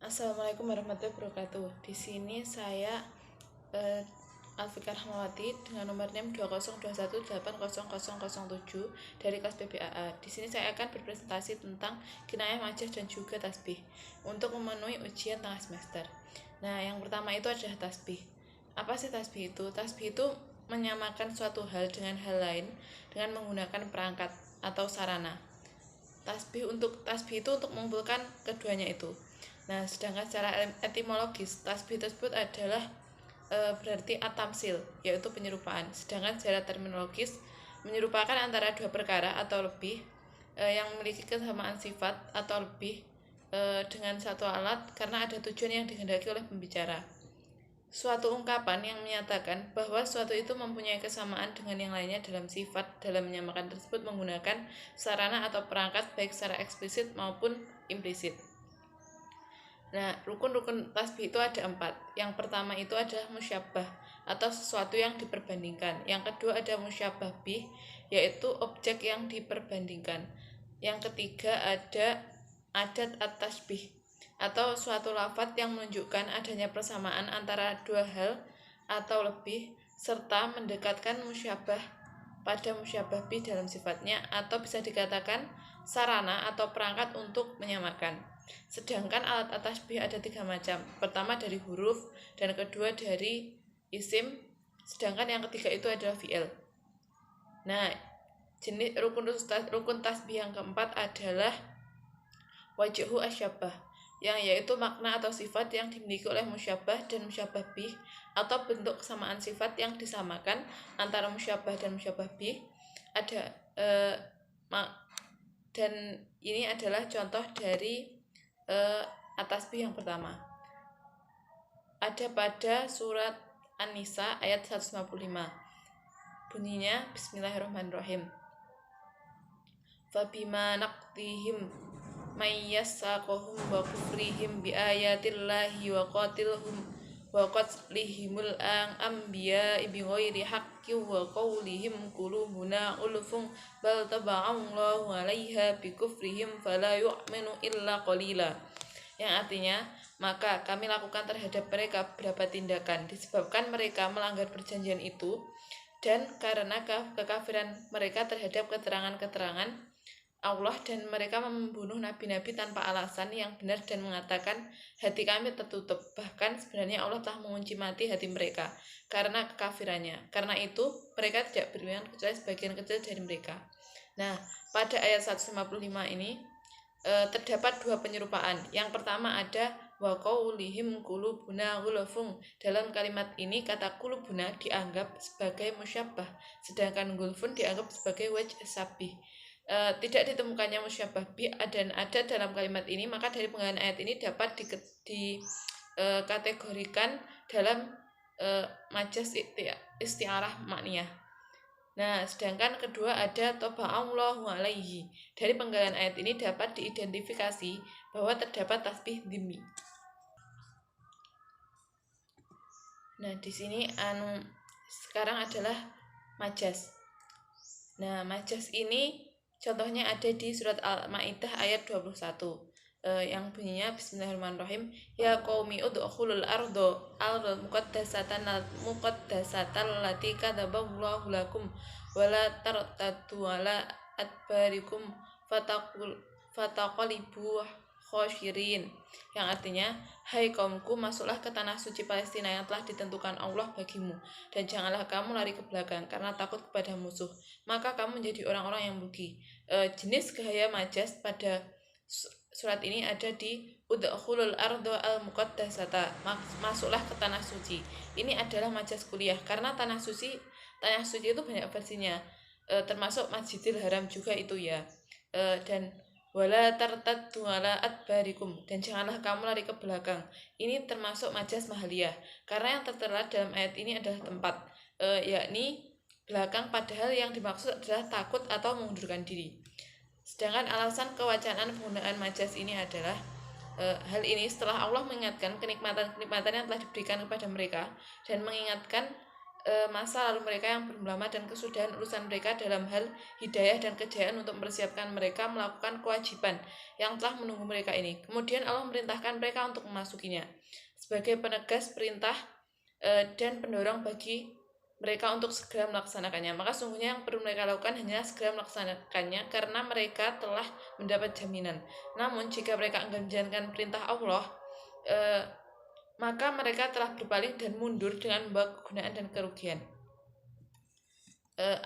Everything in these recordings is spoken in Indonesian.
Assalamualaikum warahmatullahi wabarakatuh. Di sini saya eh, Alfika Rahmawati dengan nomor NIM 2021800007 dari kelas PBAA. Di sini saya akan berpresentasi tentang kinayah majaz dan juga tasbih untuk memenuhi ujian tengah semester. Nah, yang pertama itu adalah tasbih. Apa sih tasbih itu? Tasbih itu menyamakan suatu hal dengan hal lain dengan menggunakan perangkat atau sarana. Tasbih itu untuk mengumpulkan keduanya itu. Nah, sedangkan secara etimologis tasbih tersebut adalah berarti atamsil, yaitu penyerupaan. Sedangkan secara terminologis menyerupakan antara dua perkara atau lebih yang memiliki kesamaan sifat atau lebih dengan satu alat karena ada tujuan yang dikehendaki oleh pembicara. Suatu ungkapan yang menyatakan bahwa suatu itu mempunyai kesamaan dengan yang lainnya dalam sifat dalam menyamakan tersebut menggunakan sarana atau perangkat baik secara eksplisit maupun implisit. Nah, rukun-rukun tasbih itu ada 4. Yang pertama itu adalah musyabbah atau sesuatu yang diperbandingkan. Yang kedua ada musyabbah bih, yaitu objek yang diperbandingkan. Yang ketiga ada adat at-tasbih atau suatu lafadz yang menunjukkan adanya persamaan antara dua hal atau lebih serta mendekatkan musyabbah pada musyabbah bih dalam sifatnya, atau bisa dikatakan sarana atau perangkat untuk menyamakan. Sedangkan alat at-tasbih ada 3 macam. Pertama dari huruf dan kedua dari isim, sedangkan yang ketiga itu adalah fi'il. Nah, jenis rukun tasbih yang keempat adalah wajhu asyabbah, yang yaitu makna atau sifat yang dimiliki oleh musyabbah dan musyabbah bih, atau bentuk kesamaan sifat yang disamakan antara musyabbah dan musyabbah bih. Dan ini adalah contoh dari at-tasbih yang pertama. Ada pada surat An-Nisa ayat 155. Bunyinya bismillahirrahmanirrahim. Fabima naqtihim mayyasaqahum wa kufrihim bi ayatillahi wa qatlihimul anbiya bi ghairi haqqi wa qawlihim qulubuna ulfun bal taba'allahu 'alaiha bi kufrihim fala yu'minu illa qalila. Yang artinya, maka kami lakukan terhadap mereka beberapa tindakan disebabkan mereka melanggar perjanjian itu dan karena kekafiran mereka terhadap keterangan-keterangan Allah, dan mereka membunuh nabi-nabi tanpa alasan yang benar dan mengatakan hati kami tertutup, bahkan sebenarnya Allah telah mengunci mati hati mereka karena kekafirannya. Karena itu mereka tidak beriman kecuali sebagian kecil dari mereka. Nah, pada ayat 155 ini terdapat dua penyerupaan. Yang pertama ada wa qaulihim qulubuna ghulfun. Dalam kalimat ini kata qulubuna dianggap sebagai musyabbah, sedangkan ghulfun dianggap sebagai wajh sabih. Tidak ditemukannya musyabbah bih dan ada dalam kalimat ini, maka dari penggalan ayat ini dapat dikategorikan dalam majaz isti'arah makniyah. Nah, sedangkan kedua ada taba'allahu 'alaihi. Dari penggalan ayat ini dapat diidentifikasi bahwa terdapat tasbih dhimmi. Nah, di sini sekarang adalah majaz. Nah, majaz ini contohnya ada di surat Al-Maidah ayat 21 yang bunyinya bismillahirrahmanirrahim. Ya qaumi udkhulul ardal muqaddasatan allati kataballahu lakum wala tartaddu ala adbarikum fataqalibu khosyirin. Yang artinya, hai kaumku, masuklah ke tanah suci Palestina yang telah ditentukan Allah bagimu, dan janganlah kamu lari ke belakang karena takut kepada musuh, maka kamu menjadi orang-orang yang rugi. Jenis gaya majaz pada surat ini ada di udkhulul ardo al muqaddasata, masuklah ke tanah suci. Ini adalah majaz kuliah karena tanah suci itu banyak versinya, termasuk Masjidil Haram juga itu ya. Dan wala tartaddu ala adbarikum, dan janganlah kamu lari ke belakang. Ini termasuk majaz mahaliyah karena yang tertera dalam ayat ini adalah tempat, yakni belakang, padahal yang dimaksud adalah takut atau mengundurkan diri. Sedangkan alasan kewajaran penggunaan majaz ini adalah hal ini setelah Allah mengingatkan kenikmatan-kenikmatan yang telah diberikan kepada mereka dan mengingatkan masa lalu mereka yang belum lama dan kesudahan urusan mereka dalam hal hidayah dan kejayaan untuk mempersiapkan mereka melakukan kewajiban yang telah menunggu mereka ini. Kemudian Allah memerintahkan mereka untuk memasukinya sebagai penegas perintah dan pendorong bagi mereka untuk segera melaksanakannya. Maka sungguhnya yang perlu mereka lakukan hanyalah segera melaksanakannya karena mereka telah mendapat jaminan. Namun jika mereka enggan menjalankan perintah Allah, maka mereka telah berpaling dan mundur dengan membawa kegunaan dan kerugian.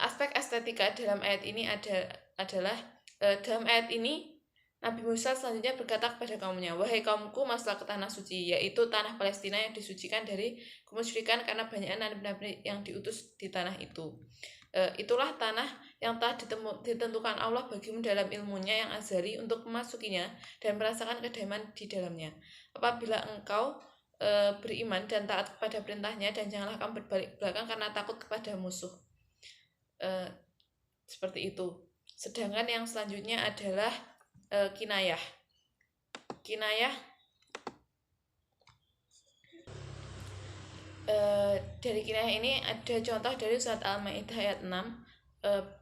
Aspek estetika dalam ayat ini adalah dalam ayat ini Nabi Musa selanjutnya berkata kepada kaumnya, "Wahai kaumku, masuklah ke tanah suci," yaitu tanah Palestina yang disucikan dari kemusyrikan karena banyaknya nabi-nabi yang diutus di tanah itu. Itulah tanah yang telah ditentukan Allah bagimu dalam ilmunya yang azali untuk memasukinya dan merasakan kedamaian di dalamnya. Apabila engkau beriman dan taat kepada perintahnya, dan janganlah kamu berbalik belakang karena takut kepada musuh. Seperti itu. Sedangkan yang selanjutnya adalah kinayah. Dari kinayah ini ada contoh dari surat Al-Maidah ayat 6.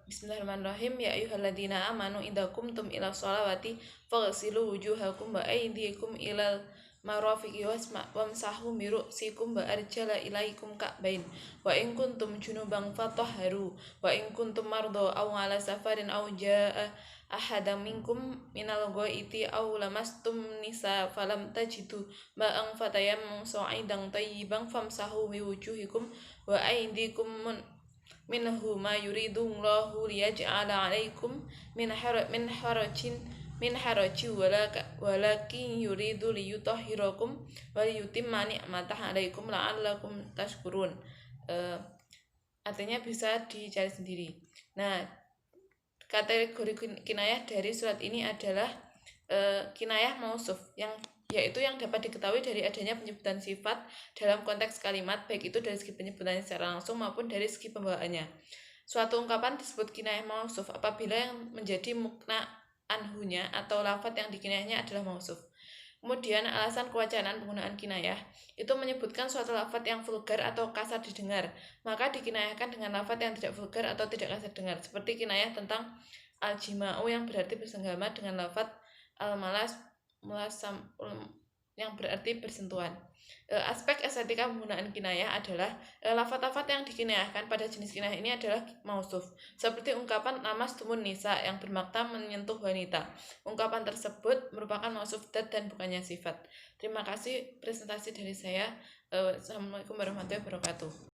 Bismillahirrahmanirrahim. Ya ayyuhalladzina amanu idza qumtum ila sholawati faghsilu wujuhakum wa aydiyakum ilal marafiqi wamsahu bi ru'sikum wa arjala ilaikum ka'bain wa in kuntum junuban fatahharu wa in kuntum marda aw ala safarin aw jaa ahadam minkum minal ghaiti aw lamastum nisa falam tajidu ma'an fatayammum sa'idan tayyiban famsahu bi wujuhikum wa aydikum minhu ma yuridullahu liyaj'ala 'alaikum min haraji walakin yuridu liyutahhirakum wa liyutimma ni'matahu 'alaikum la'allakum tashkurun. Artinya bisa dicari sendiri. Nah, kategori kinayah dari surat ini adalah kinayah mausuf, yaitu yang dapat diketahui dari adanya penyebutan sifat dalam konteks kalimat, baik itu dari segi penyebutannya secara langsung maupun dari segi pembawaannya. Suatu ungkapan disebut kinayah mausuf apabila yang menjadi mukna anhunya atau lafadz yang dikinayahnya adalah mausuf. Kemudian alasan kewajaran penggunaan kinayah itu menyebutkan suatu lafadz yang vulgar atau kasar didengar, maka dikinayahkan dengan lafadz yang tidak vulgar atau tidak kasar dengar, seperti kinayah tentang al-jima'u yang berarti bersenggama dengan lafadz al-malas yang berarti bersentuhan. Aspek estetika penggunaan kinayah adalah lafadz-lafadz yang dikinayahkan pada jenis kinayah ini adalah mausuf, seperti ungkapan lamastumun nisa yang bermakna menyentuh wanita. Ungkapan tersebut merupakan mausuf dat dan bukannya sifat. Terima kasih presentasi dari saya. Assalamualaikum warahmatullahi wabarakatuh.